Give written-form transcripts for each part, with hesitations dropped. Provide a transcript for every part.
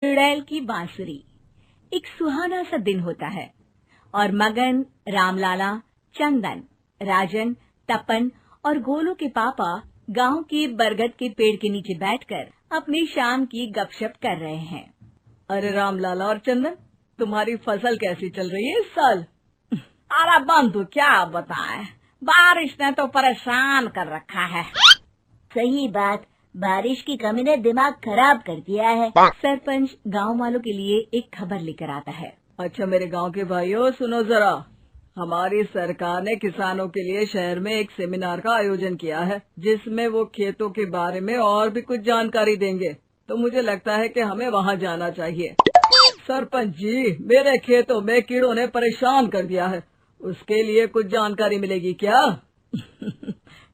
चुड़ैल की बांसुरी। एक सुहाना सा दिन होता है और मगन, रामलाला, चंदन, राजन, तपन और गोलू के पापा गांव के बरगद के पेड़ के नीचे बैठकर अपनी शाम की गपशप कर रहे हैं। अरे रामलाला और चंदन, तुम्हारी फसल कैसी चल रही है इस साल? अरे बंधु, क्या बताएं, बारिश ने तो परेशान कर रखा है। सही बात, बारिश की कमी ने दिमाग खराब कर दिया है। सरपंच गांव वालों के लिए एक खबर लेकर आता है। अच्छा मेरे गांव के भाइयों, सुनो जरा। हमारी सरकार ने किसानों के लिए शहर में एक सेमिनार का आयोजन किया है, जिसमें वो खेतों के बारे में और भी कुछ जानकारी देंगे। तो मुझे लगता है कि हमें वहां जाना चाहिए। सरपंच जी, मेरे खेतों में कीड़ों ने परेशान कर दिया है, उसके लिए कुछ जानकारी मिलेगी क्या?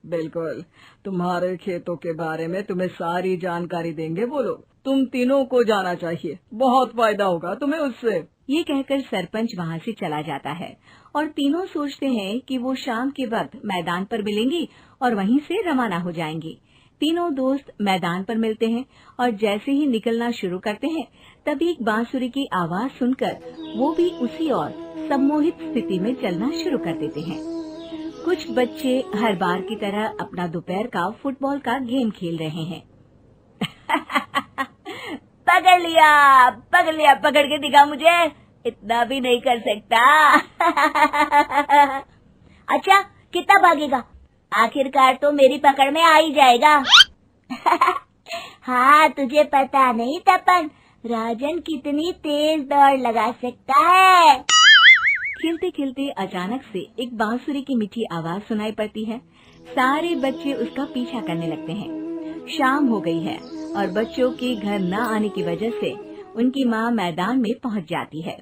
बिल्कुल, तुम्हारे खेतों के बारे में तुम्हें सारी जानकारी देंगे वो लोग। तुम तीनों को जाना चाहिए, बहुत फायदा होगा तुम्हें उससे। ये कहकर सरपंच वहाँ से चला जाता है और तीनों सोचते हैं कि वो शाम के वक्त मैदान पर मिलेंगे और वहीं से रवाना हो जाएंगे। तीनों दोस्त मैदान पर मिलते हैं और जैसे ही निकलना शुरू करते हैं तभी एक बांसुरी की आवाज सुनकर वो भी उसी ओर सम्मोहित स्थिति में चलना शुरू कर देते हैं। कुछ बच्चे हर बार की तरह अपना दोपहर का फुटबॉल का गेम खेल रहे हैं। पकड़ लिया, पकड़ के दिखा मुझे, इतना भी नहीं कर सकता। अच्छा, कितना भागेगा? आखिरकार तो मेरी पकड़ में आ ही जाएगा। हाँ, तुझे पता नहीं तपन, राजन कितनी तेज दौड़ लगा सकता है। खेलते खेलते अचानक से एक बांसुरी की मीठी आवाज सुनाई पड़ती है। सारे बच्चे उसका पीछा करने लगते हैं। शाम हो गई है और बच्चों के घर न आने की वजह से उनकी माँ मैदान में पहुँच जाती है।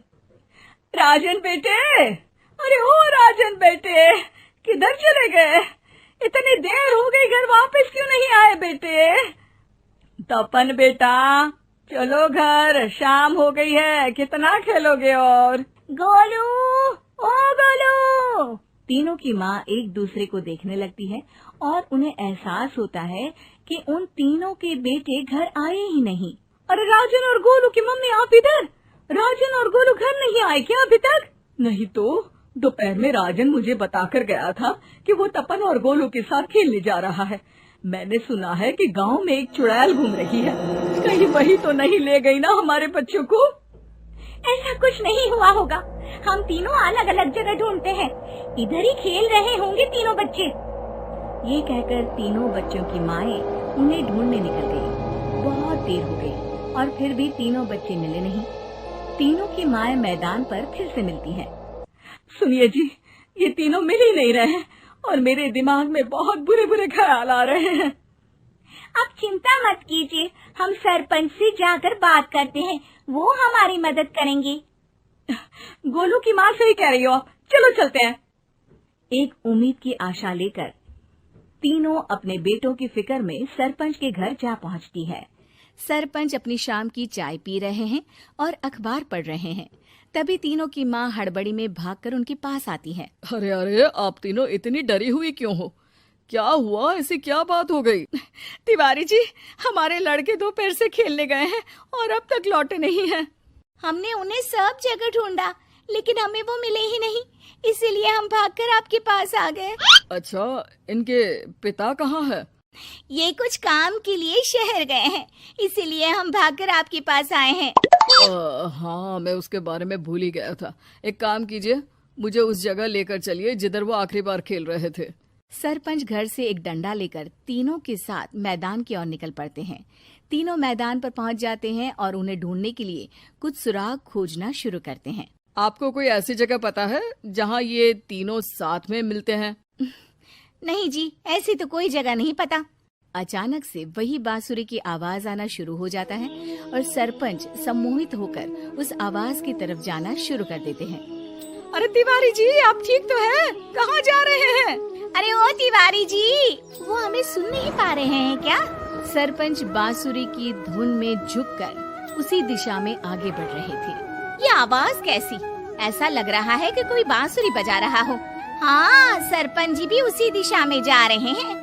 राजन बेटे, अरे ओ राजन बेटे, किधर चले गए? इतनी देर हो गई, घर वापस क्यों नहीं आए बेटे? तपन बेटा, चलो घर, शाम हो गई है, कितना खेलोगे? और गोलू, ओ गोलू। तीनों की माँ एक दूसरे को देखने लगती है और उन्हें एहसास होता है कि उन तीनों के बेटे घर आए ही नहीं। अरे राजन और गोलू की मम्मी, आप इधर? राजन और गोलू घर नहीं आए क्या अभी तक? नहीं तो दोपहर में राजन मुझे बताकर गया था कि वो तपन और गोलू के साथ खेलने जा रहा है। मैंने सुना है कि गांव में एक चुड़ैल घूम रही है, कहीं वही तो नहीं ले गई ना हमारे बच्चों को? ऐसा कुछ नहीं हुआ होगा, हम तीनों अलग अलग जगह ढूंढते हैं, इधर ही खेल रहे होंगे तीनों बच्चे। ये कहकर तीनों बच्चों की माएं उन्हें ढूंढने निकल गई। बहुत देर हो गई और फिर भी तीनों बच्चे मिले नहीं। तीनों की माएं मैदान पर फिर से मिलती हैं। सुनिए जी, ये तीनों मिल ही नहीं रहे और मेरे दिमाग में बहुत बुरे बुरे ख्याल आ रहे हैं। आप चिंता मत कीजिए, हम सरपंच से जाकर बात करते हैं, वो हमारी मदद करेंगे। गोलू की माँ सही कह रही हो, चलो चलते हैं। एक उम्मीद की आशा लेकर तीनों अपने बेटों की फिक्र में सरपंच के घर जा पहुंचती है। सरपंच अपनी शाम की चाय पी रहे हैं और अखबार पढ़ रहे हैं। तभी तीनों की माँ हड़बड़ी में भागकर उनके पास आती है। अरे अरे, आप तीनों इतनी डरी हुई क्यों हो? क्या हुआ? ऐसी क्या बात हो गई? तिवारी जी, हमारे लड़के दोपहर से खेलने गए हैं और अब तक लौटे नहीं हैं। हमने उन्हें सब जगह ढूंढा, लेकिन हमें वो मिले ही नहीं, इसीलिए हम भागकर आपके पास आ गए। अच्छा, इनके पिता कहाँ है? ये कुछ काम के लिए शहर गए हैं, इसीलिए हम भागकर आपके पास आए हैं। हाँ, मैं उसके बारे में भूल ही गया था। एक काम कीजिए, मुझे उस जगह लेकर चलिए जिधर वो आखिरी बार खेल रहे थे। सरपंच घर से एक डंडा लेकर तीनों के साथ मैदान की ओर निकल पड़ते हैं। तीनों मैदान पर पहुंच जाते हैं और उन्हें ढूंढने के लिए कुछ सुराग खोजना शुरू करते हैं। आपको कोई ऐसी जगह पता है जहां ये तीनों साथ में मिलते हैं? नहीं जी, ऐसी तो कोई जगह नहीं पता। अचानक से वही बांसुरी की आवाज आना शुरू हो जाता है और सरपंच सम्मोहित होकर उस आवाज की तरफ जाना शुरू कर देते हैं। अरे तिवारी जी, आप ठीक तो हैं? कहाँ जा रहे हैं? अरे ओ तिवारी जी, वो हमें सुन नहीं पा रहे हैं क्या? सरपंच बांसुरी की धुन में झुककर उसी दिशा में आगे बढ़ रहे थे। ये आवाज कैसी? ऐसा लग रहा है कि कोई बांसुरी बजा रहा हो। हाँ, सरपंच जी भी उसी दिशा में जा रहे हैं।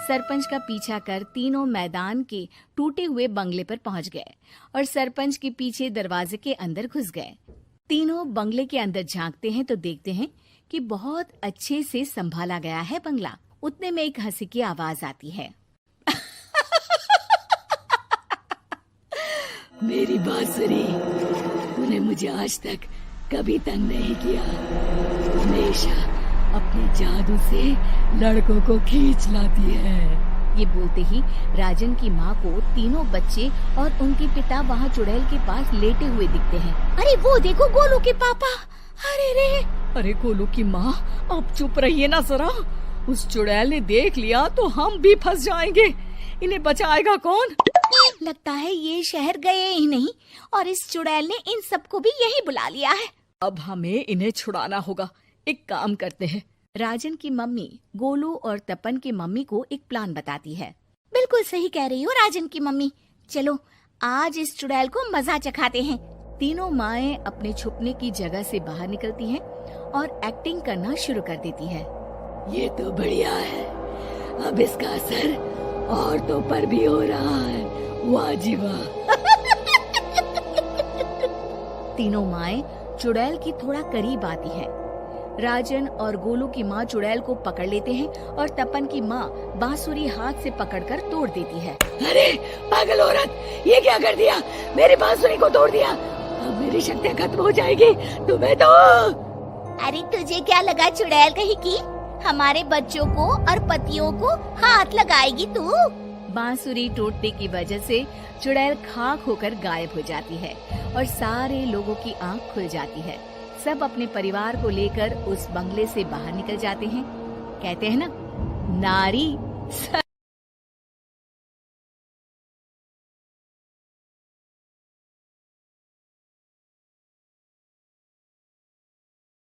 सरपंच का पीछा कर तीनों मैदान के टूटे हुए बंगले पर पहुंच गए और सरपंच के पीछे दरवाजे के अंदर घुस गए। तीनों बंगले के अंदर झांकते हैं तो देखते हैं कि बहुत अच्छे से संभाला गया है बंगला। उतने में एक हंसी की आवाज आती है। मेरी बांसुरी, तूने मुझे आज तक कभी तंग नहीं किया। हमेशा अपने जादू से लड़कों को खींच लाती है। ये बोलते ही राजन की माँ को तीनों बच्चे और उनके पिता वहाँ चुड़ैल के पास लेटे हुए दिखते हैं। अरे वो देखो गोलू के पापा। अरे रे, अरे गोलू की माँ, अब चुप रहिए ना जरा। उस चुड़ैल ने देख लिया तो हम भी फंस जाएंगे। इन्हें बचाएगा कौन? लगता है ये शहर गए ही नहीं और इस चुड़ैल ने इन सबको भी यही बुला लिया है। अब हमें इन्हें छुड़ाना होगा। एक काम करते हैं। राजन की मम्मी गोलू और तपन की मम्मी को एक प्लान बताती है। बिल्कुल सही कह रही हो राजन की मम्मी। चलो आज इस चुड़ैल को मजा चखाते हैं। तीनों माएं अपने छुपने की जगह से बाहर निकलती हैं और एक्टिंग करना शुरू कर देती है। ये तो बढ़िया है। अब इसका असर औरतों पर भी हो रहा है। वाह जी वाह। तीनों माएं चुड़ैल की थोड़ा करीब आती है। राजन और गोलू की माँ चुड़ैल को पकड़ लेते हैं और तपन की माँ बांसुरी हाथ से पकड़कर तोड़ देती है। अरे पागल औरत, ये क्या कर दिया? मेरी बांसुरी को तोड़ दिया। अब मेरी शक्तियाँ खत्म हो जाएगी। तुम्हें तो अरे तुझे क्या लगा चुड़ैल कहीं की हमारे बच्चों को और पतियों को हाथ लगाएगी तू? बांसुरी टूटने की वजह से चुड़ैल खाक होकर गायब हो जाती है और सारे लोगों की आंख खुल जाती है। सब अपने परिवार को लेकर उस बंगले से बाहर निकल जाते हैं। कहते हैं ना, नारी